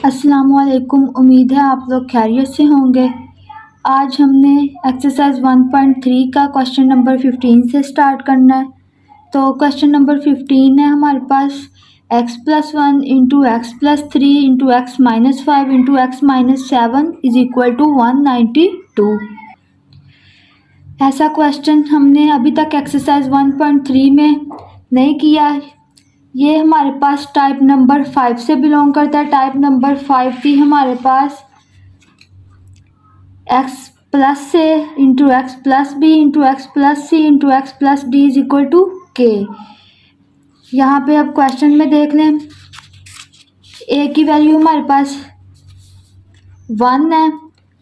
अस्सलामुअलैकुम। उम्मीद है आप लोग खैरियत से होंगे। आज हमने एक्सरसाइज 1.3 का क्वेश्चन नंबर 15 से स्टार्ट करना है। तो क्वेश्चन नंबर 15 है हमारे पास x+1 into x+3 into x-5 into x-7 is equal to 192। ऐसा क्वेश्चन हमने अभी तक एक्सरसाइज 1.3 में नहीं किया है। ये हमारे पास टाइप नंबर 5 से बिलोंग करता है। टाइप नंबर 5 थी हमारे पास x प्लस से into x plus b into x plus c into x plus d is equal to के। यहाँ पे अब क्वेश्चन में देख लें, ए की वैल्यू हमारे पास 1 है,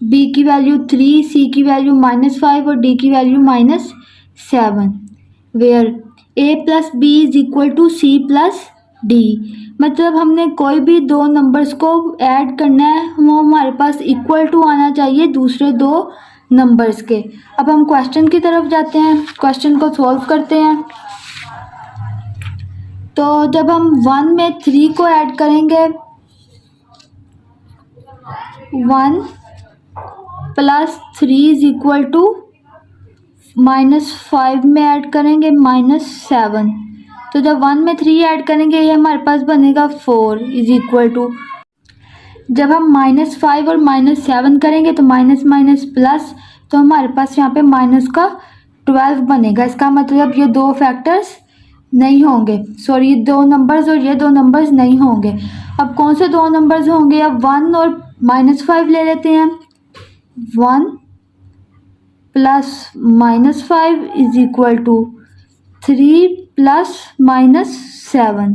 बी की वैल्यू 3, सी की वैल्यू -5 और डी की value -7। Where a plus b is equal to c plus d. मतलब हमने कोई भी दो नंबर्स को ऐड करना है, वो हमारे पास इक्वल टू आना चाहिए दूसरे दो नंबर्स के। अब हम क्वेश्चन की तरफ जाते हैं, क्वेश्चन को सॉल्व करते हैं। तो जब हम 1 में 3 को ऐड करेंगे, 1 प्लस 3 इज इक्वल टू -5 में ऐड करेंगे -7। तो जब 1 में 3 ऐड करेंगे ये हमारे पास बनेगा 4 इज इक्वल टू, जब हम -5 और -7 करेंगे तो माइनस माइनस प्लस, तो हमारे पास यहाँ पे माइनस का 12 बनेगा। इसका मतलब ये दो फैक्टर्स नहीं होंगे, सॉरी ये दो नंबर्स और ये दो नंबर्स नहीं होंगे। अब कौन से दो नंबर्स होंगे? अब 1 और -5 ले लेते हैं। 1 plus -5 is equal to 3 plus -7।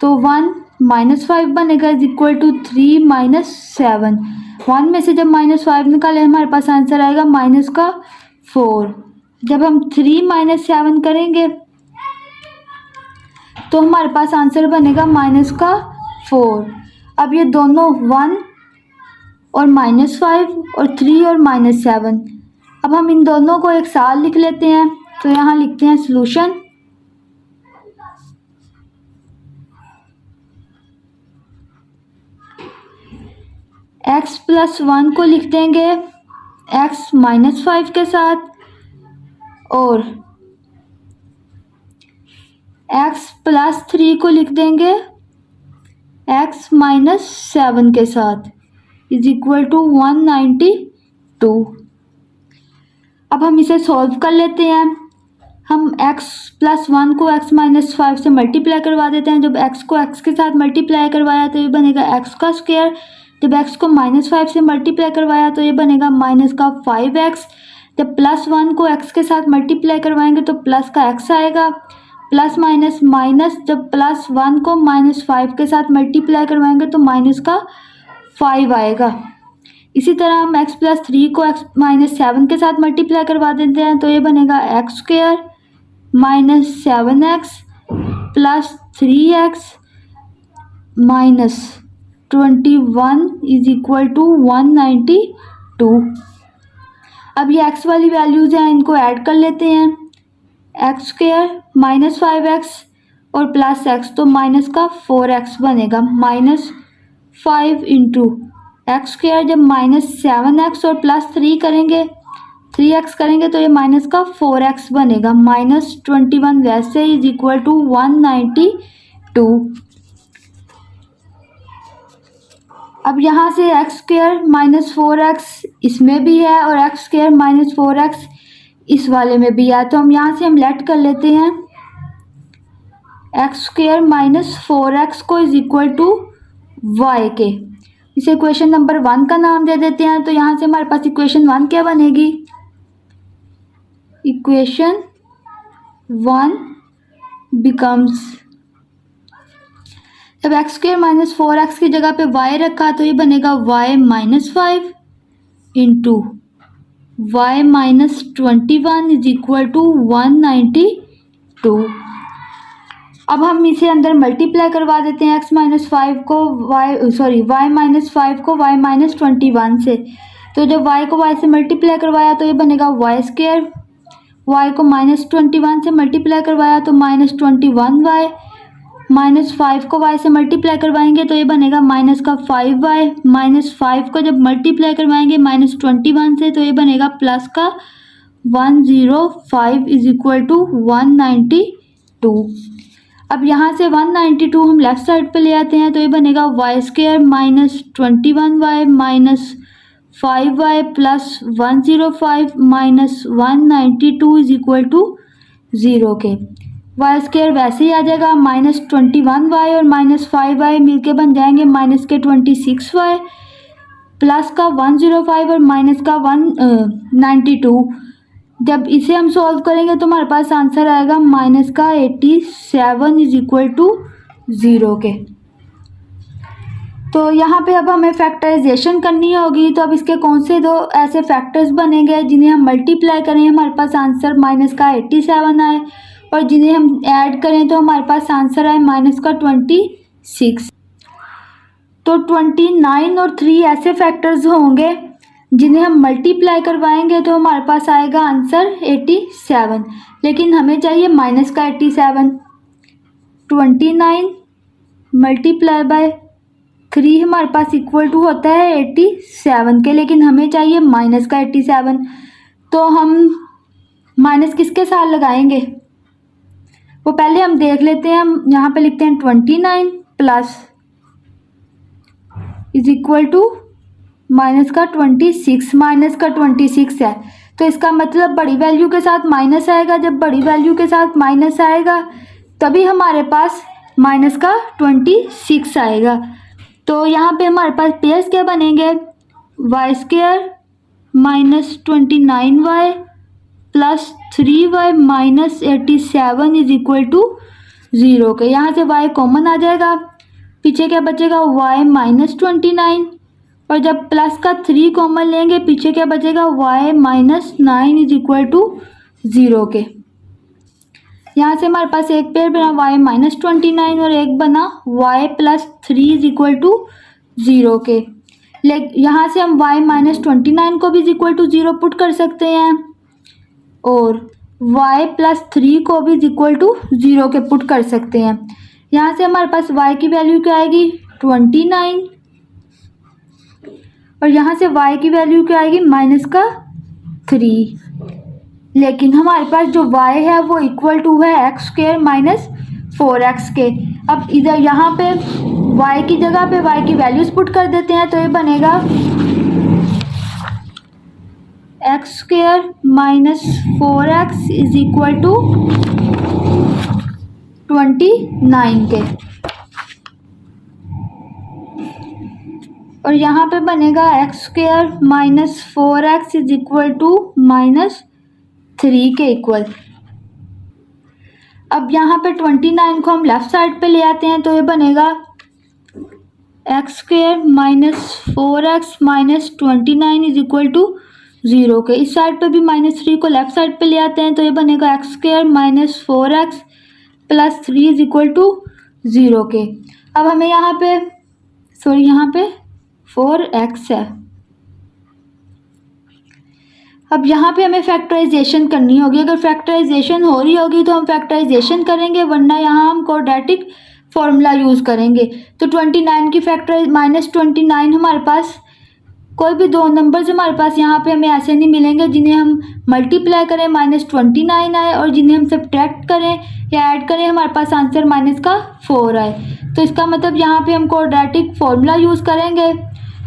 तो 1 -5 बनेगा इज इक्वल टू 3 -7। 1 में से जब -5 निकाले हमारे पास आंसर आएगा -4। जब हम 3 - 7 करेंगे तो हमारे पास आंसर बनेगा -4। अब ये दोनों 1 और -5 और 3 और -7, अब हम इन दोनों को एक साथ लिख लेते हैं। तो यहाँ लिखते हैं सॉल्यूशन। x+1 को लिख देंगे x-5 के साथ और x+3 को लिख देंगे x-7 के साथ इज इक्वल टू 192। अब हम इसे सॉल्व कर लेते हैं। हम x+1 को x-5 से मल्टीप्लाई करवा देते हैं। जब x को x के साथ मल्टीप्लाई करवाया तो ये बनेगा x का स्क्वायर। जब x को -5 से मल्टीप्लाई करवाया तो ये बनेगा -5x। जब +1 को x के साथ मल्टीप्लाई करवाएंगे तो प्लस का x आएगा। प्लस माइनस माइनस, जब +1 को -5 के साथ मल्टीप्लाई करवाएंगे तो माइनस का 5 आएगा। इसी तरह हम x+3 को x-7 के साथ मल्टीप्लाई करवा देते हैं तो ये बनेगा x² -7x plus 3x -21 is equal to 192। अब ये x वाली वैल्यूज़ हैं, इनको ऐड कर लेते हैं। x² -5x और प्लस x, तो माइनस का 4x बनेगा। -5 इंटू x², जब -7x और प्लस 3 करेंगे 3x करेंगे तो ये माइनस का 4x बनेगा। -21 वैसे इज इक्वल टू 192। अब यहाँ से x² -4x इसमें भी है और x² -4x इस वाले में भी है, तो हम यहाँ से हम लेट कर लेते हैं x² -4x को इज इक्वल टू y के। इसे इक्वेशन नंबर 1 का नाम दे देते हैं। तो यहाँ से हमारे पास इक्वेशन 1 क्या बनेगी? इक्वेशन 1 बिकम्स, जब x² -4x की जगह पे y रखा तो ये बनेगा y-5 into y-21 is equal to 192। अब हम इसे अंदर मल्टीप्लाई करवा देते हैं y-5 को y-21 से। तो जब y को y से मल्टीप्लाई करवाया तो ये बनेगा y²। y को -21 से मल्टीप्लाई करवाया तो -21y -5 को y से मल्टीप्लाई करवाएंगे तो ये बनेगा माइनस का 5y, -5 को जब मल्टीप्लाई करवाएंगे -21 से तो ये बनेगा प्लस का 105 इज इक्वल टू 192। अब यहाँ से 192 हम लेफ्ट साइड पे ले आते हैं तो ये बनेगा y square -21y minus 5y plus 105 minus 192 is equal to 0 के। y स्क्वायर वैसे ही आ जाएगा -21y और -5y मिलके बन जाएंगे -26y प्लस का 105 और माइनस का 192। जब इसे हम सॉल्व करेंगे तो हमारे पास आंसर आएगा माइनस का 87 इज इक्वल टू 0 के। तो यहाँ पे अब हमें फैक्टराइजेशन करनी होगी। तो अब इसके कौन से दो ऐसे फैक्टर्स बनेंगे जिन्हें हम मल्टीप्लाई करें हमारे पास आंसर माइनस का 87 आए, और जिन्हें हम ऐड करें तो हमारे पास आंसर आए माइनस का 26। तो 29 और 3 ऐसे फैक्टर्स होंगे जिन्हें हम मल्टीप्लाई करवाएंगे तो हमारे पास आएगा आंसर 87, लेकिन हमें चाहिए माइनस का 87। 29 मल्टीप्लाई बाय 3 हमारे पास इक्वल टू होता है 87 के, लेकिन हमें चाहिए माइनस का 87। तो हम माइनस किसके साथ लगाएंगे वो पहले हम देख लेते हैं। हम यहाँ पे लिखते हैं 29 plus is equal to minus का 26। माइनस का 26 है तो इसका मतलब बड़ी वैल्यू के साथ माइनस आएगा। जब बड़ी वैल्यू के साथ माइनस आएगा तभी हमारे पास माइनस का 26 आएगा। तो यहाँ पे हमारे पास पेयर्स क्या बनेंगे, y square -29y plus 3y minus 87 is equal to 0 के। यहाँ से y कॉमन आ जाएगा, पीछे क्या बचेगा y -29, और जब प्लस का 3 कॉमन लेंगे पीछे क्या बचेगा y -9 इज इक्वल टू 0 के। यहाँ से हमारे पास एक पेयर बना y -29 और एक बना y plus 3 is equal to 0 के। यहाँ से हम y -29 को भी इज इक्वल टू 0 पुट कर सकते हैं और y प्लस 3 को भी इज इक्वल टू 0 के पुट कर सकते हैं। यहाँ से हमारे पास y की वैल्यू क्या आएगी 29 और यहाँ से y की वैल्यू क्या आएगी माइनस का 3, लेकिन हमारे पास जो y है वो इक्वल टू है एक्स स्क्वायर माइनस 4x के। अब इधर यहाँ पे y की जगह पे y की वैल्यूज पुट कर देते हैं तो ये बनेगा x square minus 4x is equal to 29 के, और यहाँ पे बनेगा x square minus 4x is equal to -3 के इक्वल। अब यहाँ पे 29 को हम लेफ्ट साइड पे ले आते हैं तो ये बनेगा x square minus 4x minus 29 is equal to 0 के। इस साइड पे भी -3 को लेफ्ट साइड पे ले आते हैं तो ये बनेगा x square minus 4x plus 3 is equal to 0 के। अब हमें यहाँ पे यहाँ पे 4x है। अब यहाँ पे हमें फैक्टराइजेशन करनी होगी। अगर फैक्टराइजेशन हो रही होगी तो हम फैक्टराइजेशन करेंगे, वरना यहाँ हम क्वाड्रेटिक फॉर्मूला यूज़ करेंगे। तो 29 की फैक्टराइज -29 हमारे पास कोई भी दो नंबर्स हमारे पास यहाँ पे हमें ऐसे नहीं मिलेंगे जिन्हें हम मल्टीप्लाई करें -29 आए और जिन्हें हम सब्ट्रैक्ट करें या ऐड करें हमारे पास आंसर -4 आए। तो इसका मतलब यहाँ पे हम क्वाड्रेटिक फॉर्मूला यूज़ करेंगे।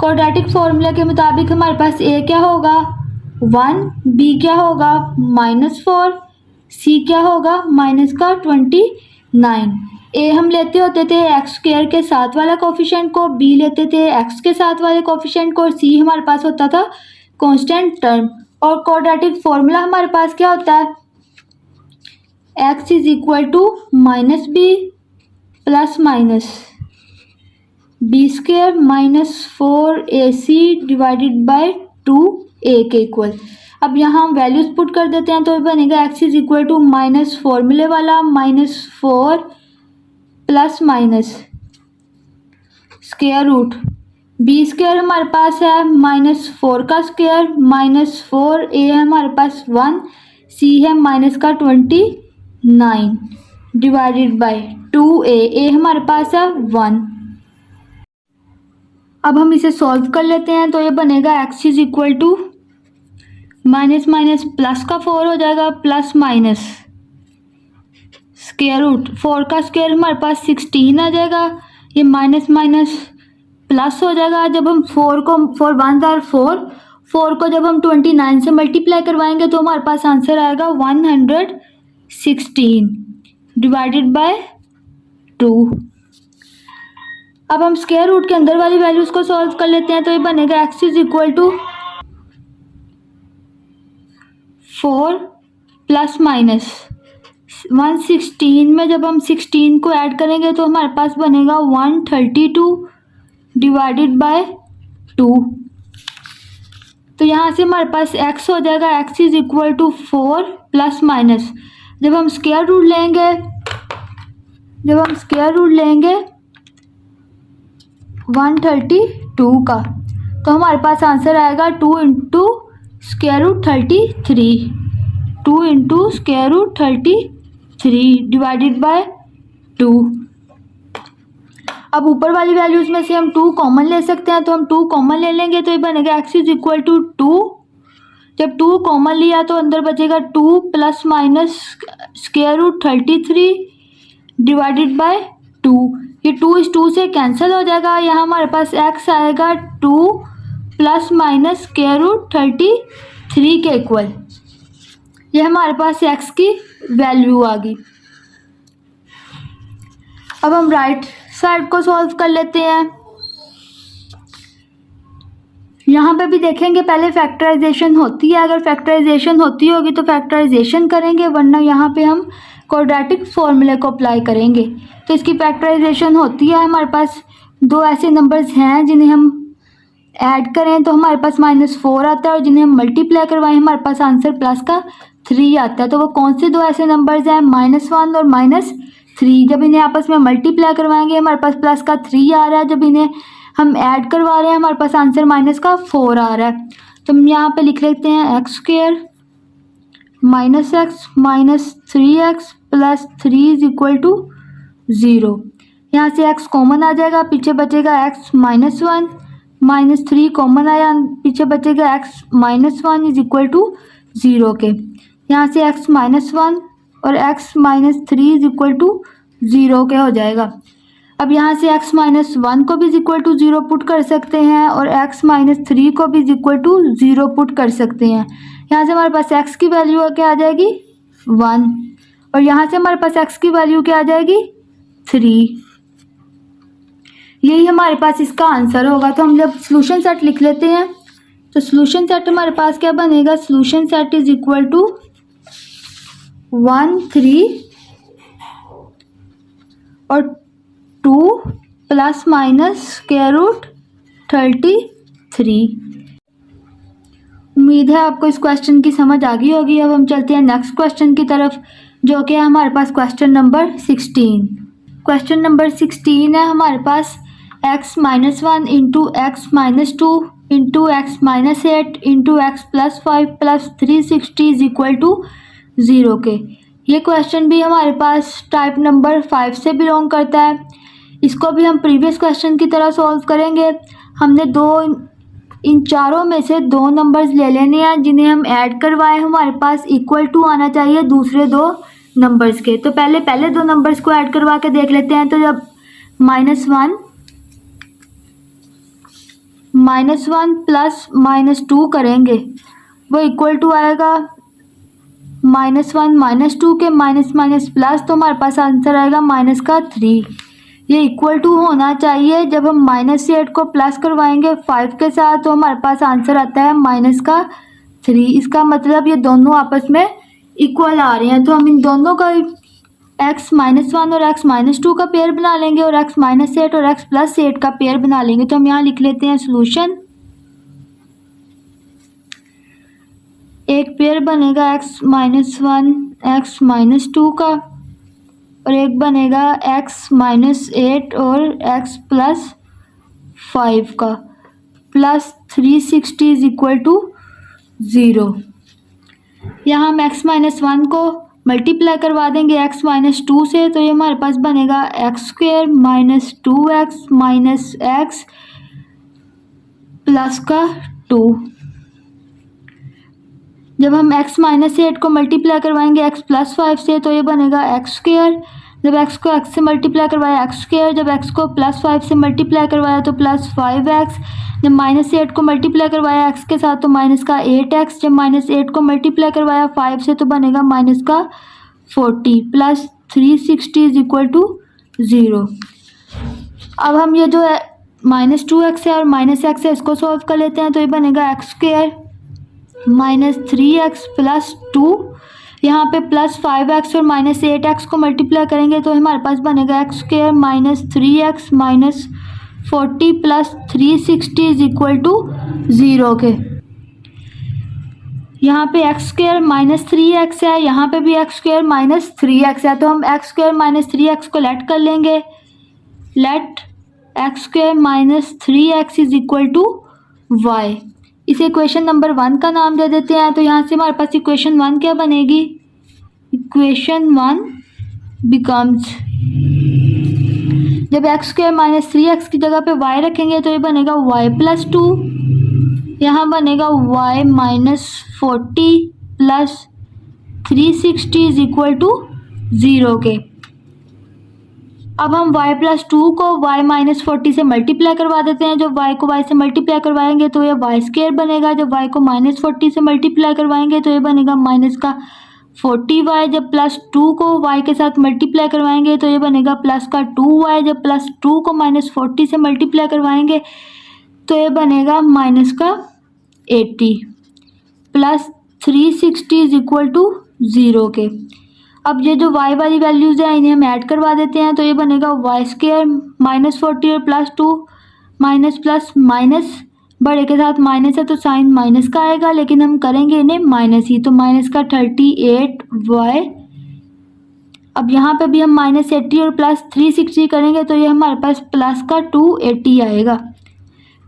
क्वाड्रेटिक फार्मूला के मुताबिक हमारे पास a क्या होगा 1, b क्या होगा -4, c क्या होगा -29। a हम लेते होते थे एक्स स्क्वायर के साथ वाला कोफिशिएंट को, b लेते थे एक्स के साथ वाले कोफिशिएंट को, और c हमारे पास होता था कांस्टेंट टर्म। और क्वाड्रेटिक फार्मूला हमारे पास क्या होता है x is equal to -b plus minus b square -4ac divided by 2a के इक्वल। अब यहाँ हम वैल्यूज पुट कर देते हैं तो बनेगा x is equal to minus फॉर्मूले वाला -4 plus minus square root b square हमारे पास है -4 का स्क्वायर -4a है हमारे पास 1, c है -29 डिवाइडेड बाय 2a हमारे पास है 1। अब हम इसे सॉल्व कर लेते हैं तो ये बनेगा x is equal to minus minus plus का 4 हो जाएगा प्लस माइनस स्क्वायर रूट 4 का स्क्वायर हमारे पास 16 आ जाएगा। ये माइनस माइनस प्लस हो जाएगा। जब हम 4 को 4 1 आर 4 को जब हम 29 से मल्टीप्लाई करवाएंगे तो हमारे पास आंसर आएगा 116 डिवाइडेड बाय 2। अब हम स्क्वायर रूट के अंदर वाली वैल्यूज को सॉल्व कर लेते हैं तो ये बनेगा x is equal to 4 plus minus 116 में जब हम 16 को ऐड करेंगे तो हमारे पास बनेगा 132 डिवाइडेड बाय 2। तो यहाँ से हमारे पास x हो जाएगा x is equal to 4 plus minus जब हम स्क्वायर रूट लेंगे 132 का तो हमारे पास आंसर आएगा 2 into square root 33 2 into square root 33 divided by 2। अब ऊपर वाली वैल्यूज़ में से हम 2 कॉमन ले सकते हैं तो हम 2 कॉमन ले लेंगे तो ये बनेगा x इज इक्वल टू 2। जब 2 कॉमन लिया तो अंदर बचेगा 2 plus minus square root 33 divided by 2। ये 2 इस 2 से कैंसिल हो जाएगा। यहाँ हमारे पास x आएगा 2 प्लस माइनस स्क्वायर रूट 33 के इक्वल। ये हमारे पास x की वैल्यू आ गई। अब हम राइट साइड को सॉल्व कर लेते हैं। यहाँ पे भी देखेंगे पहले फैक्टराइजेशन होती है, अगर फैक्टराइजेशन होती होगी तो फैक्टराइजेशन करेंगे, वरना यहाँ पे हम क्वाड्रेटिक फॉर्मूले को अप्लाई करेंगे। तो इसकी फैक्टराइजेशन होती है। हमारे पास दो ऐसे नंबर्स हैं जिन्हें हम ऐड करें तो हमारे पास -4 आता है और जिन्हें हम मल्टीप्लाई करवाएं हमारे पास आंसर प्लस का 3 आता है। तो वो कौन से दो ऐसे नंबर्स हैं? -1 और -3। जब इन्हें आपस में मल्टीप्लाई करवाएंगे हमारे पास प्लस का 3 आ रहा है। जब इन्हें हम ऐड करवा रहे हैं हमारे पास आंसर -4 आ रहा है। तो हम यहाँ पे लिख लेते हैं x² -x 3x plus 3 is equal to 0। यहाँ से x कॉमन आ जाएगा, पीछे बचेगा x -1 -3 कॉमन आया, पीछे बचेगा x -1 इज इक्वल टू 0 के। यहाँ से x -1 और x -3 इज इक्वल टू 0 के हो जाएगा। अब यहाँ से x -1 को भी इज इक्वल टू 0 पुट कर सकते हैं और x -3 को भी इज इक्वल टू 0 पुट कर सकते हैं। यहाँ से हमारे पास x की वैल्यू क्या आ जाएगी 1 और यहाँ से हमारे पास x की वैल्यू क्या आ जाएगी 3। यही हमारे पास इसका आंसर होगा। तो हम जब सॉल्यूशन सेट लिख लेते हैं तो सॉल्यूशन सेट हमारे पास क्या बनेगा, solution set is equal to 1 3 और 2 प्लस माइनस स्क्वायर रूट 33। उम्मीद है आपको इस क्वेश्चन की समझ आ गई होगी। अब हम चलते हैं नेक्स्ट क्वेश्चन की तरफ जो कि है हमारे पास क्वेश्चन नंबर 16। क्वेश्चन नंबर 16 है हमारे पास x -1 into x -2 into x -8 into x +5 plus 360 is equal to 0 के। ये क्वेश्चन भी हमारे पास टाइप नंबर 5 से बिलोंग करता है। इसको भी हम प्रीवियस क्वेश्चन की तरह सॉल्व करेंगे। हमने इन चारों में से 2 नंबर्स ले लेने हैं जिन्हें हम ऐड करवाएं हमारे पास इक्वल टू आना चाहिए दूसरे 2 नंबर्स के। तो पहले 2 नंबर्स को ऐड करवा के देख लेते हैं। तो जब -1 प्लस -2 करेंगे वो इक्वल टू आएगा -1 -2 के माइनस प्लस, तो हमारे पास आंसर आएगा -3। ये इक्वल टू होना चाहिए। जब हम -8 को प्लस करवाएंगे 5 के साथ तो हमारे पास आंसर आता है -3। इसका मतलब ये दोनों आपस में इक्वल आ रहे हैं। तो हम इन दोनों का x -1 और x -2 का पेयर बना लेंगे और x -8 और x +8 का पेयर बना लेंगे। तो हम यहाँ लिख लेते हैं सॉल्यूशन। एक पेयर बनेगा x -1 x -2 का और एक बनेगा x -8 और x +5 का प्लस 360 इज इक्वल टू 0। यहाँ हम x -1 को मल्टीप्लाई करवा देंगे x माइनस 2 से, तो ये हमारे पास बनेगा x square minus 2x minus x plus का 2। जब हम x माइनस 8 को मल्टीप्लाई करवाएंगे x प्लस 5 से, तो ये बनेगा एक्स स्क्वायर। जब x को x से मल्टीप्लाई करवाया एक्स स्क्वायर, जब x को प्लस 5 से मल्टीप्लाई करवाया तो प्लस 5x, जब माइनस 8 को मल्टीप्लाई करवाया x के साथ तो माइनस का 8x, जब माइनस 8 को मल्टीप्लाई करवाया 5 से तो बनेगा माइनस का 40 प्लस 360 इज इक्वल टू 0। अब हम ये जो है माइनस 2x है और माइनस x है इसको सॉल्व कर लेते हैं, तो ये बनेगा x square minus 3x plus 2, यहाँ पे प्लस 5x और माइनस 8x को मल्टीप्लाई करेंगे तो हमारे पास बनेगा x square minus 3x minus 40 plus 360 is equal to 0 के। यहाँ पे एक्स स्क्वायर माइनस 3x है, यहाँ पे भी एक्स स्क्वायर माइनस 3x है, तो हम एक्स स्क्वायर माइनस 3x को लेट कर लेंगे। Let x square minus 3x is equal to y। इसे इक्वेशन नंबर 1 का नाम दे देते हैं। तो यहाँ से हमारे पास इक्वेशन 1 क्या बनेगी? इक्वेशन 1 बिकम्स, जब एक्स स्क्वायर माइनस 3x की जगह पे y रखेंगे तो ये बनेगा y प्लस 2, यहाँ बनेगा y minus 40 plus 360 is equal to 0 के। अब हम y प्लस 2 को y माइनस 40 से मल्टीप्लाई करवा देते हैं। जब y को y से मल्टीप्लाई करवाएंगे तो ये y स्क्वायर बनेगा। जब y को माइनस 40 से मल्टीप्लाई करवाएंगे तो ये बनेगा माइनस का 40y। जब प्लस 2 को y के साथ मल्टीप्लाई करवाएंगे तो ये बनेगा प्लस का 2y। जब प्लस 2 को माइनस 40 से मल्टीप्लाई करवाएंगे तो ये बनेगा माइनस का 80 प्लस 360 इज इक्वल टू 0 के। अब ये जो y वाली वैल्यूज़ हैं इन्हें हम ऐड करवा देते हैं, तो ये बनेगा y स्क्वायर माइनस 40 और प्लस 2 माइनस प्लस माइनस, बड़े के साथ माइनस है तो साइन माइनस का आएगा, लेकिन हम करेंगे इन्हें माइनस ही, तो माइनस का 38y। अब यहाँ पे भी हम माइनस 80 और प्लस 360 करेंगे तो ये हमारे पास प्लस का 280 आएगा।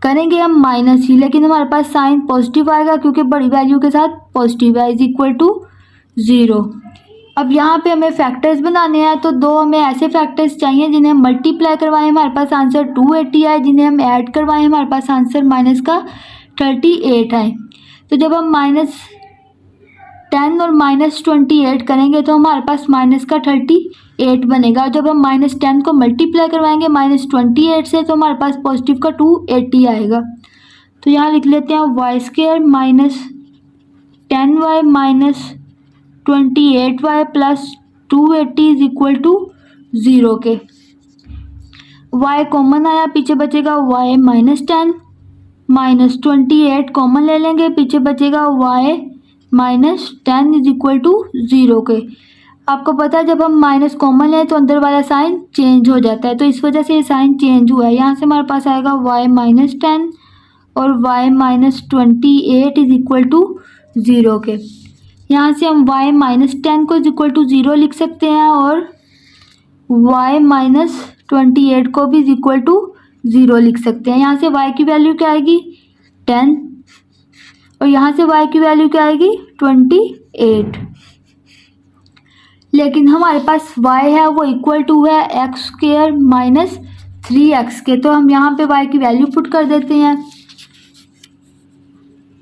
करेंगे हम माइनस ही, लेकिन हमारे पास साइन पॉजिटिव आएगा क्योंकि बड़ी वैल्यू के साथ पॉजिटिव है, इज इक्वल टू 0। अब यहाँ पे हमें फैक्टर्स बनाने हैं, तो दो हमें ऐसे फैक्टर्स चाहिए जिन्हें हम मल्टीप्लाई करवाएं हमारे पास आंसर 280 आए, जिन्हें हम ऐड करवाएं हमारे पास आंसर माइनस का 38 आए। तो जब हम माइनस 10 और माइनस 28 करेंगे तो हमारे पास माइनस का 38 बनेगा। जब हम माइनस 10 को मल्टीप्लाई करवाएंगे माइनस 28 से तो हमारे पास पॉजिटिव का 280 आएगा। तो यहाँ लिख लेते हैं y square minus 10y minus 28y plus 280 is equal to 0 के। y कॉमन आया, पीछे बचेगा y माइनस 10 माइनस 28 कॉमन ले लेंगे, पीछे बचेगा y minus 10 is equal to 0 के। आपको पता है जब हम माइनस कॉमन लें तो अंदर वाला साइन चेंज हो जाता है, तो इस वजह से ये साइन चेंज हुआ है। यहाँ से हमारे पास आएगा y माइनस 10 और y minus 28 is equal to 0 के। यहाँ से हम y माइनस 10 को इज इक्वल टू 0 लिख सकते हैं और y माइनस 28 को भी इज इक्वल टू 0 लिख सकते हैं। यहाँ से y की वैल्यू क्या आएगी 10 और यहाँ से y की वैल्यू क्या आएगी 28। लेकिन हमारे पास y है वो इक्वल टू है एक्स स्क्वायर माइनस 3x के, तो हम यहाँ पे y की वैल्यू पुट कर देते हैं।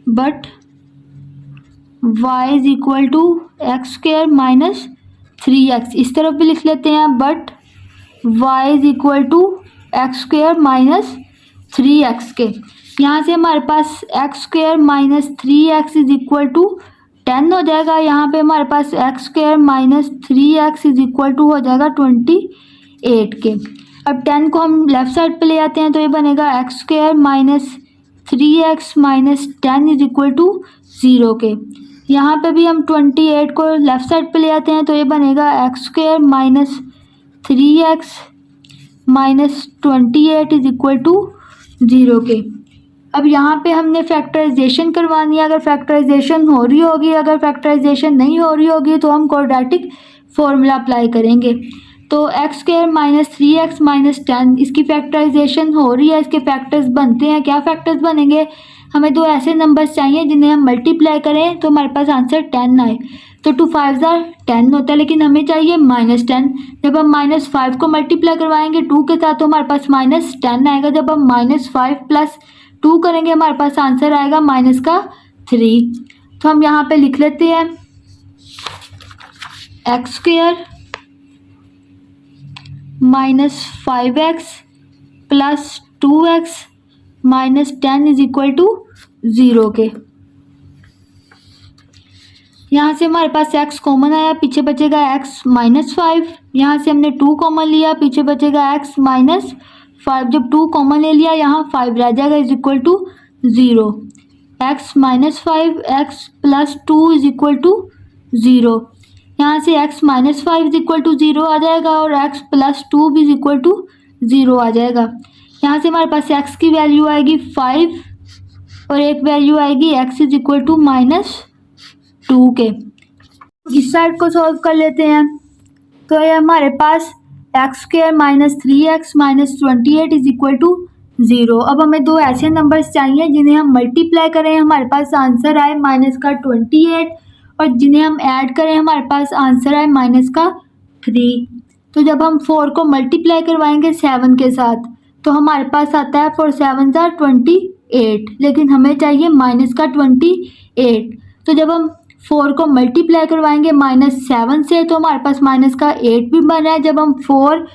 But y is equal to x square minus 3x, इस तरफ भी लिख लेते हैं। But y is equal to x square minus 3x के। यहाँ से हमारे पास x square minus 3x is equal to 10 हो जाएगा। यहाँ पे हमारे पास x square minus 3x is equal to हो जाएगा 28 के। अब 10 को हम लेफ्ट साइड पे ले आते हैं तो ये बनेगा x square minus 3x minus 10 is equal to 0 के। यहाँ पे भी हम 28 को लेफ्ट साइड पे ले आते हैं तो ये बनेगा x square minus 3x minus 28 is equal to 0 के। अब यहाँ पे हमने फैक्टराइजेशन करवानी है। अगर फैक्टराइजेशन हो रही होगी, अगर फैक्टराइजेशन नहीं हो रही होगी तो हम क्वाड्रेटिक फॉर्मूला अप्लाई करेंगे। तो x square minus 3x minus 10 इसकी फैक्टराइजेशन हो रही है, इसके फैक्टर्स बनते हैं। क्या फैक्टर्स बनेंगे? हमें दो ऐसे नंबर्स चाहिए जिन्हें हम मल्टीप्लाई करें तो हमारे पास आंसर 10 आए। तो 2 5 10 होता है, लेकिन हमें चाहिए -10। जब हम -5 को मल्टीप्लाई करवाएंगे 2 के साथ तो हमारे पास -10 आएगा। जब हम -5 + 2 करेंगे हमारे पास आंसर आएगा -3। तो हम यहाँ पे लिख लेते हैं x² -5x + 2x -10 = 0 के। यहाँ से हमारे पास x कॉमन आया, पीछे बचेगा x -5। यहाँ से हमने 2 कॉमन लिया, पीछे बचेगा x -5। जब 2 कॉमन ले लिया यहाँ 5 रह जाएगा = 0। x -5 x + 2 = 0। यहाँ से x -5 = 0 आ जाएगा और x + 2 भी = 0 आ जाएगा। यहाँ से हमारे पास x की वैल्यू आएगी 5 और एक वैल्यू आएगी x = -2 के। इस साइड को सॉल्व कर लेते हैं। तो ये हमारे पास x² -3x -28 = 0। अब हमें दो ऐसे नंबर्स चाहिए जिन्हें हम मल्टीप्लाई करें हमारे पास आंसर आए -28 और जिन्हें हम ऐड करें हमारे पास आंसर आए -3। तो जब हम 4 को मल्टीप्लाई करवाएंगे 7 के साथ तो हमारे पास आता है 4 7 28, लेकिन हमें चाहिए -28। तो जब हम 4 को मल्टीप्लाई करवाएंगे -7 से तो हमारे पास -8 भी बन रहा है। जब हम 4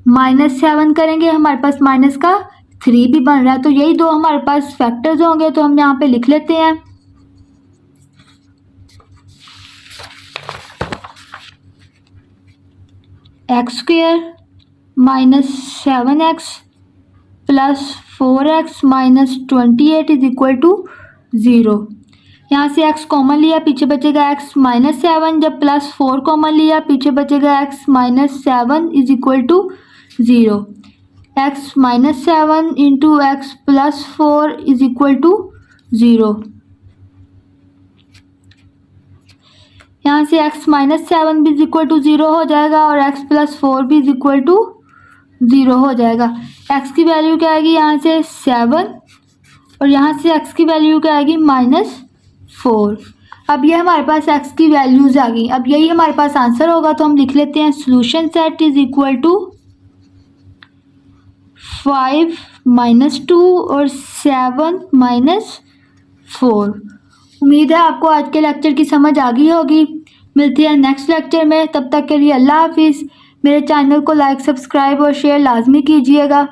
-7 करेंगे हमारे पास -3 भी बन रहा है। तो यही दो हमारे पास फैक्टर्स होंगे। तो हम यहाँ पे लिख लेते हैं x² -7x + 4x -28 = 0। यहाँ से x कॉमन लिया, पीछे बचेगा x -7। जब +4 कॉमन लिया, पीछे बचेगा x -7 = 0। x -7 × x + 4 = 0। यहाँ से x -7 भी = 0 हो जाएगा और x + 4 भी =0 हो जाएगा। x की वैल्यू क्या आएगी यहाँ से 7 और यहाँ से x की वैल्यू क्या आएगी -4। अब ये हमारे पास x की वैल्यूज़ आ गई। अब यही हमारे पास आंसर होगा। तो हम लिख लेते हैं सोल्यूशन सेट = 5 -2 और 7 -4। उम्मीद है आपको आज के लेक्चर की समझ आ गई होगी। मिलते हैं नेक्स्ट लेक्चर में, तब तक के लिए अल्लाह हाफिज़। मेरे चैनल को लाइक सब्सक्राइब और शेयर लाजमी कीजिएगा।